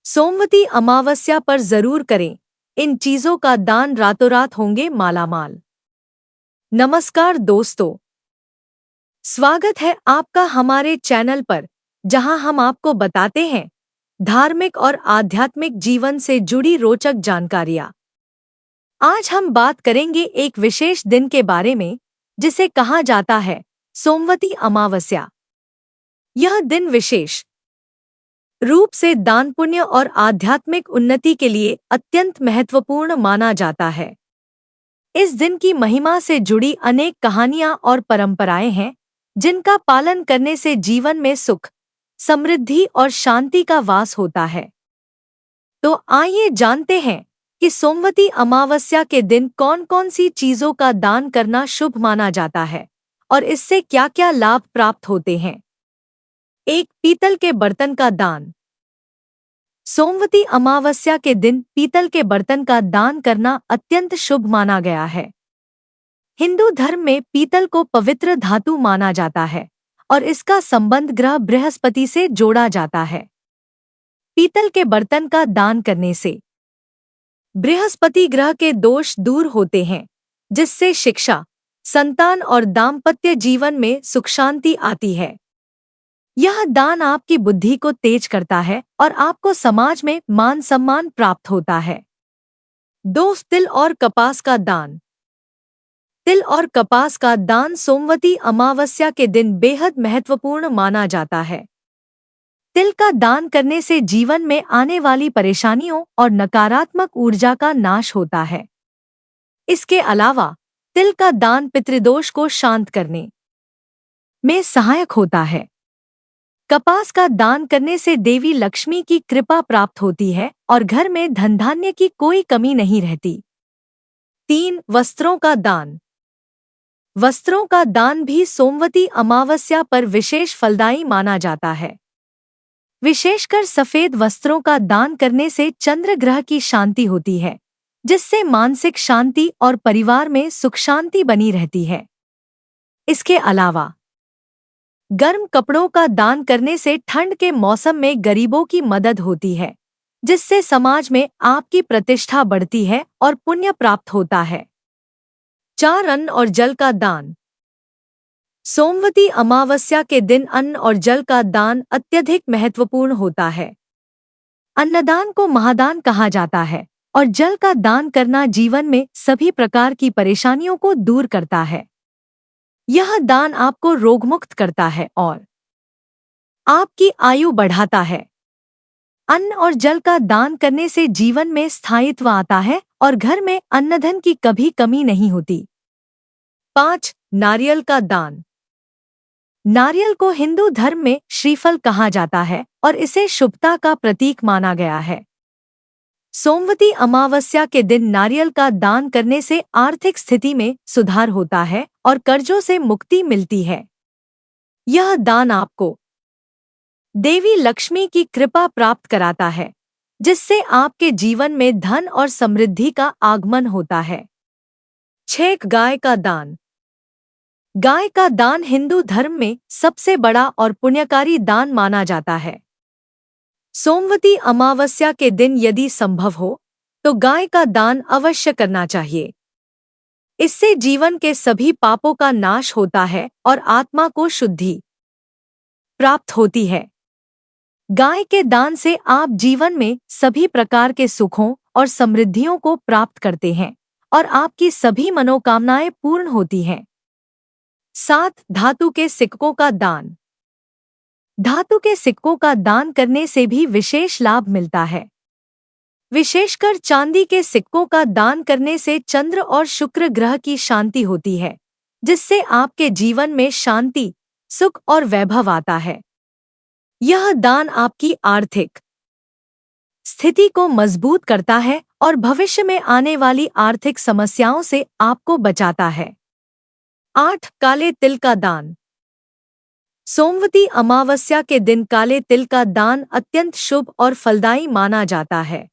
सोमवती अमावस्या पर जरूर करें। इन चीजों का दान रातों रात होंगे मालामाल। नमस्कार दोस्तों, स्वागत है आपका हमारे चैनल पर, जहां हम आपको बताते हैं धार्मिक और आध्यात्मिक जीवन से जुड़ी रोचक जानकारियां। आज हम बात करेंगे एक विशेष दिन के बारे में, जिसे कहा जाता है सोमवती अमावस्या। यह दिन विशेष रूप से दान पुण्य और आध्यात्मिक उन्नति के लिए अत्यंत महत्वपूर्ण माना जाता है। इस दिन की महिमा से जुड़ी अनेक कहानियां और परंपराएं हैं, जिनका पालन करने से जीवन में सुख, समृद्धि और शांति का वास होता है। तो आइए जानते हैं कि सोमवती अमावस्या के दिन कौन-कौन सी चीजों का दान करना शुभ माना जाता है और इससे क्या-क्या लाभ प्राप्त होते हैं। एक, पीतल के बर्तन का दान। सोमवती अमावस्या के दिन पीतल के बर्तन का दान करना अत्यंत शुभ माना गया है। हिंदू धर्म में पीतल को पवित्र धातु माना जाता है और इसका संबंध ग्रह बृहस्पति से जोड़ा जाता है। पीतल के बर्तन का दान करने से बृहस्पति ग्रह के दोष दूर होते हैं, जिससे शिक्षा, संतान और दाम्पत्य जीवन में सुख शांति आती है। यह दान आपकी बुद्धि को तेज करता है और आपको समाज में मान सम्मान प्राप्त होता है। 2, तिल और कपास का दान। तिल और कपास का दान सोमवती अमावस्या के दिन बेहद महत्वपूर्ण माना जाता है। तिल का दान करने से जीवन में आने वाली परेशानियों और नकारात्मक ऊर्जा का नाश होता है। इसके अलावा तिल का दान पितृदोष को शांत करने में सहायक होता है। कपास का दान करने से देवी लक्ष्मी की कृपा प्राप्त होती है और घर में धन धान्य की कोई कमी नहीं रहती। 3, वस्त्रों का दान। वस्त्रों का दान भी सोमवती अमावस्या पर विशेष फलदायी माना जाता है। विशेषकर सफेद वस्त्रों का दान करने से चंद्र ग्रह की शांति होती है, जिससे मानसिक शांति और परिवार में सुख शांति बनी रहती है। इसके अलावा गर्म कपड़ों का दान करने से ठंड के मौसम में गरीबों की मदद होती है, जिससे समाज में आपकी प्रतिष्ठा बढ़ती है और पुण्य प्राप्त होता है। 4, अन्न और जल का दान। सोमवती अमावस्या के दिन अन्न और जल का दान अत्यधिक महत्वपूर्ण होता है। अन्नदान को महादान कहा जाता है और जल का दान करना जीवन में सभी प्रकार की परेशानियों को दूर करता है। यह दान आपको रोगमुक्त करता है और आपकी आयु बढ़ाता है। अन्न और जल का दान करने से जीवन में स्थायित्व आता है और घर में अन्नधन की कभी कमी नहीं होती। 5, नारियल का दान। नारियल को हिंदू धर्म में श्रीफल कहा जाता है और इसे शुभता का प्रतीक माना गया है। सोमवती अमावस्या के दिन नारियल का दान करने से आर्थिक स्थिति में सुधार होता है और कर्जों से मुक्ति मिलती है। यह दान आपको देवी लक्ष्मी की कृपा प्राप्त कराता है, जिससे आपके जीवन में धन और समृद्धि का आगमन होता है। 6, गाय का दान। गाय का दान हिंदू धर्म में सबसे बड़ा और पुण्यकारी दान माना जाता है। सोमवती अमावस्या के दिन यदि संभव हो तो गाय का दान अवश्य करना चाहिए। इससे जीवन के सभी पापों का नाश होता है और आत्मा को शुद्धि प्राप्त होती है। गाय के दान से आप जीवन में सभी प्रकार के सुखों और समृद्धियों को प्राप्त करते हैं और आपकी सभी मनोकामनाएं पूर्ण होती हैं। 7, धातु के सिक्कों का दान। धातु के सिक्कों का दान करने से भी विशेष लाभ मिलता है। विशेषकर चांदी के सिक्कों का दान करने से चंद्र और शुक्र ग्रह की शांति होती है, जिससे आपके जीवन में शांति, सुख और वैभव आता है। यह दान आपकी आर्थिक स्थिति को मजबूत करता है और भविष्य में आने वाली आर्थिक समस्याओं से आपको बचाता है। 8, काले तिल का दान। सोमवती अमावस्या के दिन काले तिल का दान अत्यंत शुभ और फलदायी माना जाता है।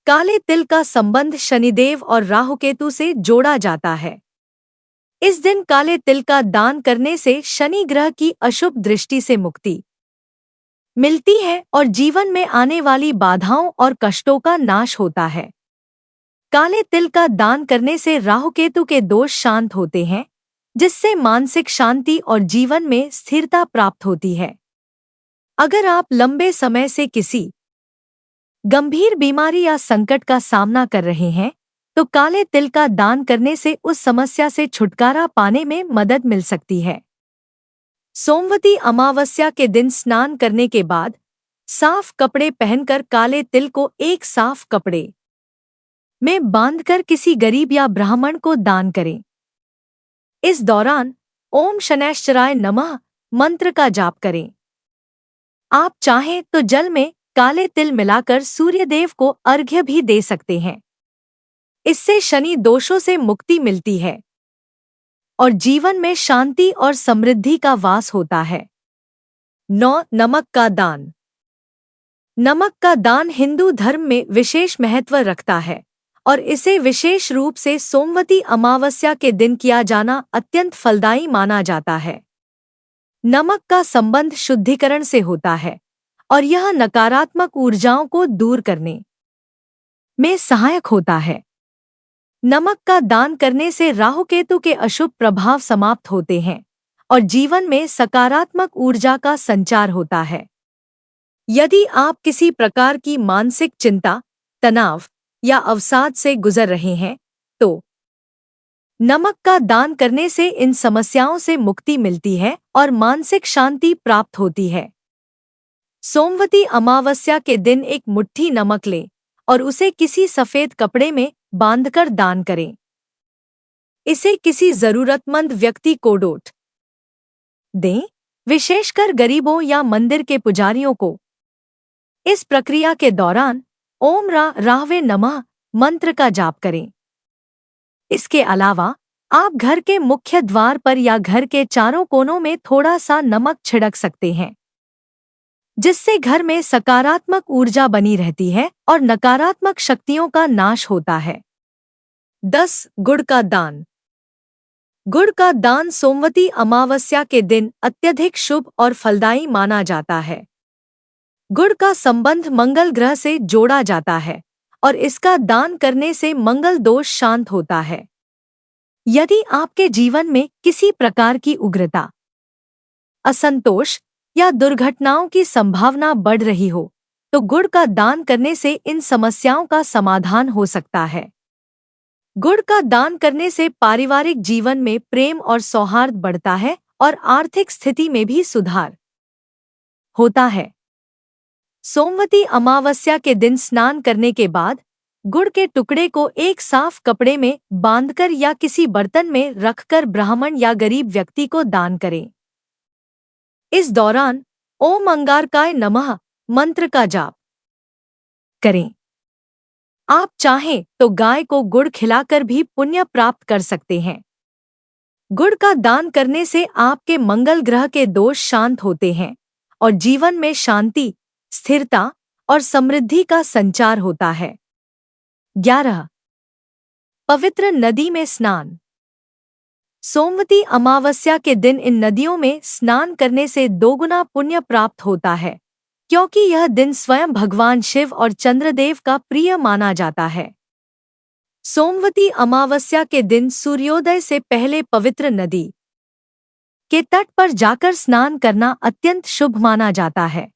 काले तिल का संबंध शनिदेव और राहुकेतु से जोड़ा जाता है। इस दिन काले तिल का दान करने से शनि ग्रह की अशुभ दृष्टि से मुक्ति मिलती है और जीवन में आने वाली बाधाओं और कष्टों का नाश होता है। काले तिल का दान करने से राहु केतु के दोष शांत होते हैं, जिससे मानसिक शांति और जीवन में स्थिरता प्राप्त होती है। अगर आप लंबे समय से किसी गंभीर बीमारी या संकट का सामना कर रहे हैं, तो काले तिल का दान करने से उस समस्या से छुटकारा पाने में मदद मिल सकती है। सोमवती अमावस्या के दिन स्नान करने के बाद साफ कपड़े पहनकर काले तिल को एक साफ कपड़े में बांधकर किसी गरीब या ब्राह्मण को दान करें। इस दौरान ओम शनैश्चराय नमः मंत्र का जाप करें। आप चाहें तो जल में काले तिल मिलाकर सूर्यदेव को अर्घ्य भी दे सकते हैं। इससे शनि दोषों से मुक्ति मिलती है और जीवन में शांति और समृद्धि का वास होता है। 9. नमक का दान। नमक का दान हिंदू धर्म में विशेष महत्व रखता है और इसे विशेष रूप से सोमवती अमावस्या के दिन किया जाना अत्यंत फलदायी माना जाता है। नमक का संबंध शुद्धिकरण से होता है और यह नकारात्मक ऊर्जाओं को दूर करने में सहायक होता है। नमक का दान करने से राहु केतु के अशुभ प्रभाव समाप्त होते हैं और जीवन में सकारात्मक ऊर्जा का संचार होता है। यदि आप किसी प्रकार की मानसिक चिंता, तनाव या अवसाद से गुजर रहे हैं, तो नमक का दान करने से इन समस्याओं से मुक्ति मिलती है और मानसिक शांति प्राप्त होती है। सोमवती अमावस्या के दिन एक मुट्ठी नमक लें और उसे किसी सफेद कपड़े में बांधकर दान करें। इसे किसी जरूरतमंद व्यक्ति को डोट दें, विशेषकर गरीबों या मंदिर के पुजारियों को। इस प्रक्रिया के दौरान ओम राहवे नमः मंत्र का जाप करें। इसके अलावा आप घर के मुख्य द्वार पर या घर के चारों कोनों में थोड़ा सा नमक छिड़क सकते हैं, जिससे घर में सकारात्मक ऊर्जा बनी रहती है और नकारात्मक शक्तियों का नाश होता है। 10. गुड़ का दान। गुड़ का दान सोमवती अमावस्या के दिन अत्यधिक शुभ और फलदायी माना जाता है। गुड़ का संबंध मंगल ग्रह से जोड़ा जाता है और इसका दान करने से मंगल दोष शांत होता है। यदि आपके जीवन में किसी प्रकार की उग्रता, असंतोष या दुर्घटनाओं की संभावना बढ़ रही हो, तो गुड़ का दान करने से इन समस्याओं का समाधान हो सकता है। गुड़ का दान करने से पारिवारिक जीवन में प्रेम और सौहार्द बढ़ता है और आर्थिक स्थिति में भी सुधार होता है। सोमवती अमावस्या के दिन स्नान करने के बाद गुड़ के टुकड़े को एक साफ कपड़े में बांधकर या किसी बर्तन में रखकर ब्राह्मण या गरीब व्यक्ति को दान करें। इस दौरान ओम अंगारकाय नमः मंत्र का जाप करें। आप चाहें तो गाय को गुड़ खिलाकर भी पुण्य प्राप्त कर सकते हैं। गुड़ का दान करने से आपके मंगल ग्रह के दोष शांत होते हैं और जीवन में शांति, स्थिरता और समृद्धि का संचार होता है। 11. पवित्र नदी में स्नान। सोमवती अमावस्या के दिन इन नदियों में स्नान करने से दोगुना पुण्य प्राप्त होता है, क्योंकि यह दिन स्वयं भगवान शिव और चंद्रदेव का प्रिय माना जाता है। सोमवती अमावस्या के दिन सूर्योदय से पहले पवित्र नदी के तट पर जाकर स्नान करना अत्यंत शुभ माना जाता है।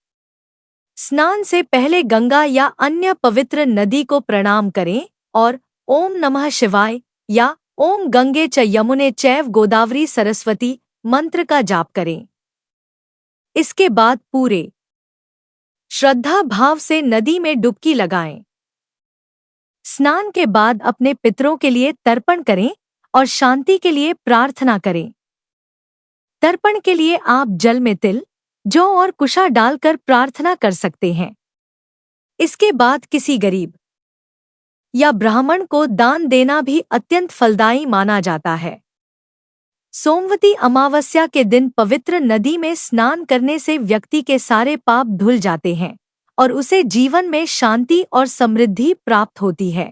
स्नान से पहले गंगा या अन्य पवित्र नदी को प्रणाम करें और ओम नमः शिवाय या ओम गंगे च यमुने चैव गोदावरी सरस्वती मंत्र का जाप करें। इसके बाद पूरे श्रद्धा भाव से नदी में डुबकी लगाएं। स्नान के बाद अपने पितरों के लिए तर्पण करें और शांति के लिए प्रार्थना करें। तर्पण के लिए आप जल में तिल, जौ और कुशा डालकर प्रार्थना कर सकते हैं। इसके बाद किसी गरीब या ब्राह्मण को दान देना भी अत्यंत फलदायी माना जाता है। सोमवती अमावस्या के दिन पवित्र नदी में स्नान करने से व्यक्ति के सारे पाप धुल जाते हैं और उसे जीवन में शांति और समृद्धि प्राप्त होती है।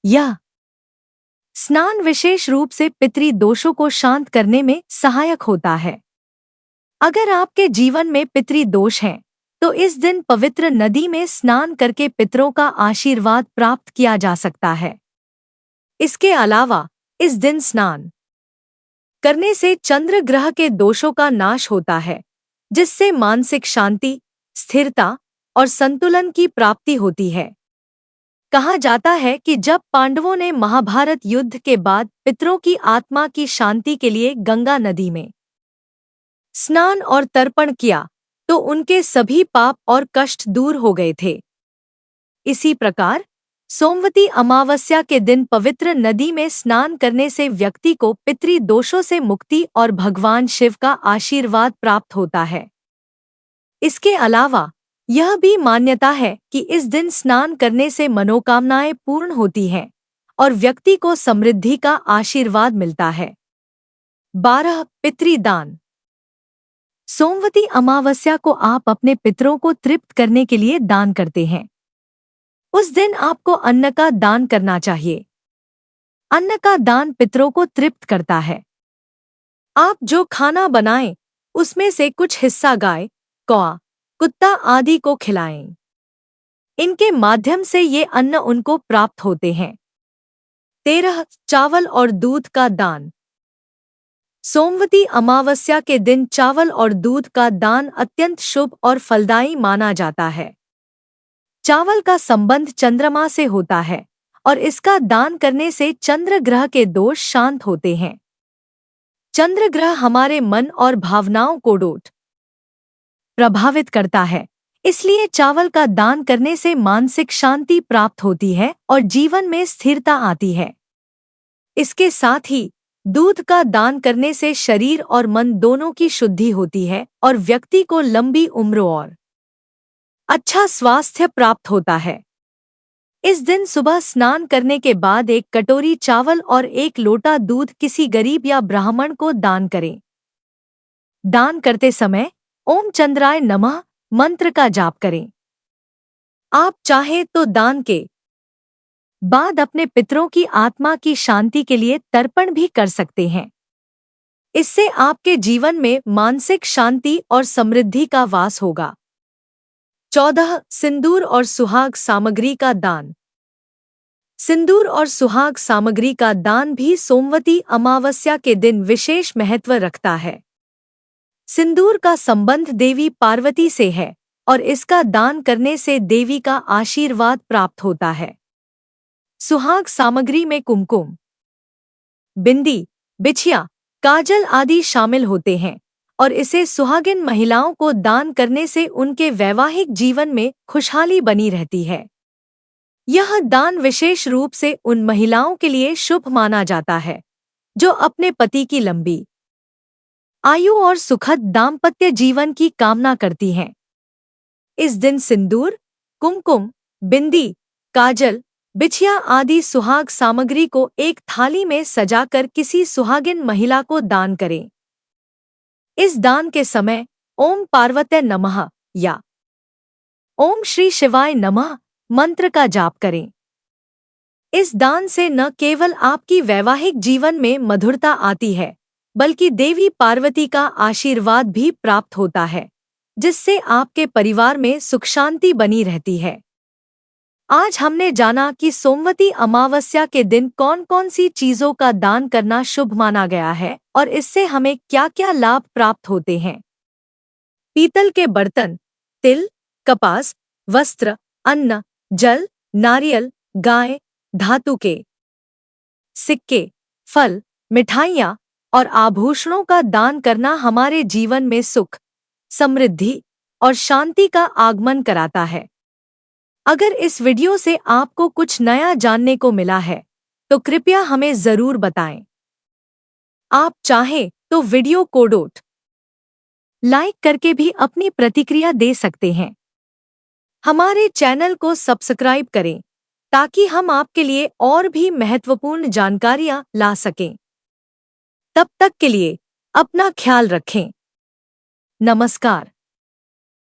यह स्नान विशेष रूप से पितृ दोषों को शांत करने में सहायक होता है। अगर आपके जीवन में पितृ दोष हैं, तो इस दिन पवित्र नदी में स्नान करके पितरों का आशीर्वाद प्राप्त किया जा सकता है। इसके अलावा इस दिन स्नान करने से चंद्र ग्रह के दोषों का नाश होता है, जिससे मानसिक शांति, स्थिरता और संतुलन की प्राप्ति होती है। कहा जाता है कि जब पांडवों ने महाभारत युद्ध के बाद पितरों की आत्मा की शांति के लिए गंगा नदी में स्नान और तर्पण किया, तो उनके सभी पाप और कष्ट दूर हो गए थे। इसी प्रकार सोमवती अमावस्या के दिन पवित्र नदी में स्नान करने से व्यक्ति को पितृ दोषों से मुक्ति और भगवान शिव का आशीर्वाद प्राप्त होता है। इसके अलावा यह भी मान्यता है कि इस दिन स्नान करने से मनोकामनाएं पूर्ण होती हैं और व्यक्ति को समृद्धि का आशीर्वाद मिलता है। 12. पितृदान। सोमवती अमावस्या को आप अपने पितरों को तृप्त करने के लिए दान करते हैं। उस दिन आपको अन्न का दान करना चाहिए। अन्न का दान पितरों को तृप्त करता है। आप जो खाना बनाएं, उसमें से कुछ हिस्सा गाय, कौआ, कुत्ता आदि को खिलाएं। इनके माध्यम से ये अन्न उनको प्राप्त होते हैं। 13. चावल और दूध का दान। सोमवती अमावस्या के दिन चावल और दूध का दान अत्यंत शुभ और फलदायी माना जाता है। चावल का संबंध चंद्रमा से होता है और इसका दान करने से चंद्र ग्रह के दोष शांत होते हैं। चंद्र ग्रह हमारे मन और भावनाओं को प्रभावित करता है, इसलिए चावल का दान करने से मानसिक शांति प्राप्त होती है और जीवन में स्थिरता आती है। इसके साथ ही दूध का दान करने से शरीर और मन दोनों की शुद्धि होती है और व्यक्ति को लंबी उम्र और अच्छा स्वास्थ्य प्राप्त होता है। इस दिन सुबह स्नान करने के बाद 1 कटोरी चावल और 1 लोटा दूध किसी गरीब या ब्राह्मण को दान करें। दान करते समय ओम चंद्राय नमः मंत्र का जाप करें। आप चाहें तो दान के बाद अपने पितरों की आत्मा की शांति के लिए तर्पण भी कर सकते हैं। इससे आपके जीवन में मानसिक शांति और समृद्धि का वास होगा। 14. सिंदूर और सुहाग सामग्री का दान। सिंदूर और सुहाग सामग्री का दान भी सोमवती अमावस्या के दिन विशेष महत्व रखता है। सिंदूर का संबंध देवी पार्वती से है और इसका दान करने से देवी का आशीर्वाद प्राप्त होता है। सुहाग सामग्री में कुमकुम, बिंदी, बिछिया, काजल आदि शामिल होते हैं और इसे सुहागिन महिलाओं को दान करने से उनके वैवाहिक जीवन में खुशहाली बनी रहती है। यह दान विशेष रूप से उन महिलाओं के लिए शुभ माना जाता है जो अपने पति की लंबी आयु और सुखद दाम्पत्य जीवन की कामना करती हैं। इस दिन सिंदूर, कुमकुम, बिंदी, काजल, बिछिया आदि सुहाग सामग्री को एक थाली में सजाकर किसी सुहागिन महिला को दान करें। इस दान के समय ओम पार्वते नमः या ओम श्री शिवाय नमः मंत्र का जाप करें। इस दान से न केवल आपकी वैवाहिक जीवन में मधुरता आती है, बल्कि देवी पार्वती का आशीर्वाद भी प्राप्त होता है, जिससे आपके परिवार में सुख शांति बनी रहती है। आज हमने जाना कि सोमवती अमावस्या के दिन कौन कौन सी चीजों का दान करना शुभ माना गया है और इससे हमें क्या क्या लाभ प्राप्त होते हैं। पीतल के बर्तन, तिल, कपास, वस्त्र, अन्न, जल, नारियल, गाय, धातु के सिक्के, फल, मिठाइयाँ और आभूषणों का दान करना हमारे जीवन में सुख, समृद्धि और शांति का आगमन कराता है। अगर इस वीडियो से आपको कुछ नया जानने को मिला है, तो कृपया हमें जरूर बताएं। आप चाहें तो वीडियो को लाइक करके भी अपनी प्रतिक्रिया दे सकते हैं। हमारे चैनल को सब्सक्राइब करें ताकि हम आपके लिए और भी महत्वपूर्ण जानकारियां ला सकें। तब तक के लिए अपना ख्याल रखें। नमस्कार।